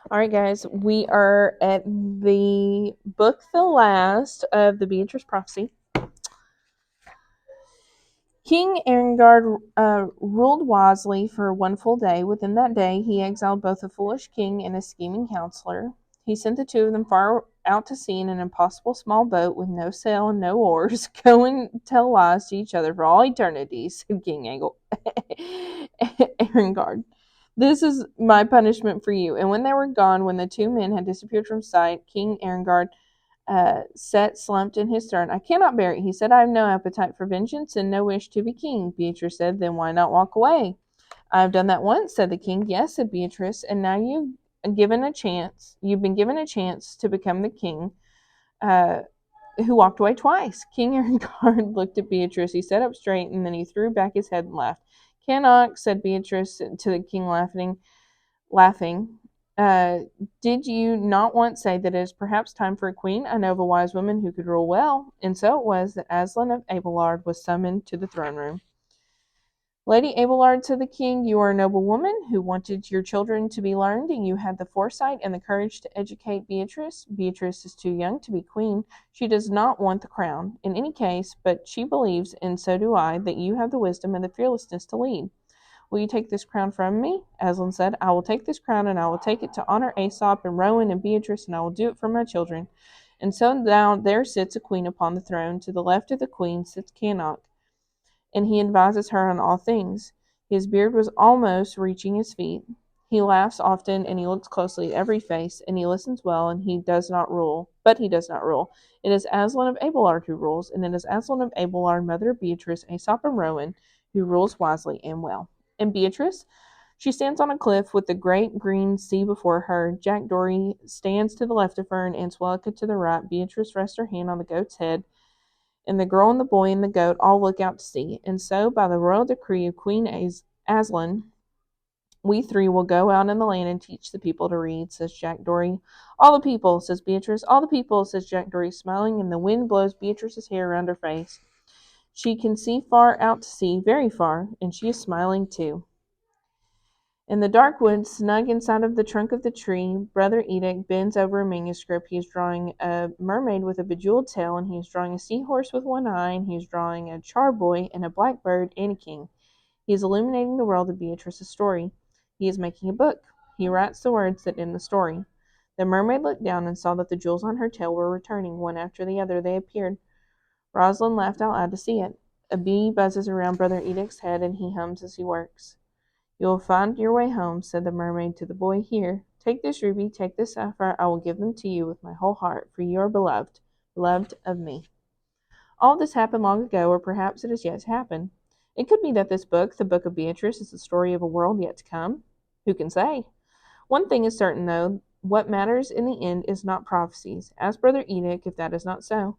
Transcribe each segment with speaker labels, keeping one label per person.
Speaker 1: All right, guys, we are at the book, the last of the Beatryce prophecy. King Ermengarde ruled wisely for one full day. Within that day, he exiled both a foolish king and a scheming counselor. He sent the two of them far out to sea in an impossible small boat with no sail and no oars. Go and tell lies to each other for all eternity, said King Ermengarde. This is my punishment for you. And when they were gone, when the two men had disappeared from sight, King Ermengarde sat slumped in his throne. I cannot bear it, he said. I have no appetite for vengeance and no wish to be king. Beatrice said, then why not walk away? I have done that once, said the king. Yes, said Beatrice, and now you've been given a chance to become the king, uh, who walked away twice. King Ermengarde looked at Beatrice. He sat up straight, and then he threw back his head and laughed. Cannot, said Beatrice to the king, laughing. Uh, did you not once say that it is perhaps time for a queen? I know of a wise woman who could rule well. And so it was that Aslan of Abelard was summoned to the throne room. Lady Abelard, said the king, you are a noble woman who wanted your children to be learned, and you had the foresight and the courage to educate Beatrice. Beatrice is too young to be queen. She does not want the crown, in any case, but she believes, and so do I, that you have the wisdom and the fearlessness to lead. Will you take this crown from me? Aslan said, I will take this crown, and I will take it to honor Aesop and Rowan and Beatrice, and I will do it for my children. And so now there sits a queen upon the throne. To the left of the queen sits Cannock, and he advises her on all things. His beard was almost reaching his feet. He laughs often, and he looks closely at every face, and he listens well, and he does not rule. But he does not rule. It is Aslan of Abelard who rules, and it is Aslan of Abelard, mother of Beatrice, Aesop, and Rowan, who rules wisely and well. And Beatrice? She stands on a cliff with the great green sea before her. Jack Dory stands to the left of her, and Answellica to the right. Beatrice rests her hand on the goat's head, and the girl and the boy and the goat all look out to sea. And so, by the royal decree of Queen Aslan, we three will go out in the land and teach the people to read, says Jack Dory. All the people, says Beatrice. All the people, says Jack Dory, smiling, and the wind blows Beatrice's hair around her face. She can see far out to sea, very far, and she is smiling too. In the dark woods, snug inside of the trunk of the tree, Brother Edict bends over a manuscript. He is drawing a mermaid with a bejeweled tail, and he is drawing a seahorse with one eye, and he is drawing a charboy and a blackbird and a king. He is illuminating the world of Beatrice's story. He is making a book. He writes the words that end the story. The mermaid looked down and saw that the jewels on her tail were returning. One after the other they appeared. Rosalind laughed out loud to see it. A bee buzzes around Brother Edict's head, and he hums as he works. You will find your way home, said the mermaid to the boy. Here, take this ruby, take this sapphire. I will give them to you with my whole heart, for you are beloved, beloved of me. All this happened long ago, or perhaps it is yet to happen. It could be that this book, the Book of Beatrice, is the story of a world yet to come. Who can say? One thing is certain, though. What matters in the end is not prophecies. Ask Brother Edict if that is not so.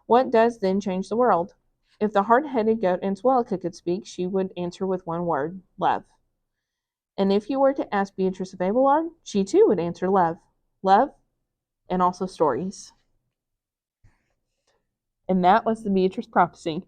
Speaker 1: What does then change the world? If the hard-headed goat Answellica could speak, she would answer with one word, love. And if you were to ask Beatrice of Abelard, she too would answer love. Love, and also stories. And that was the Beatrice prophecy.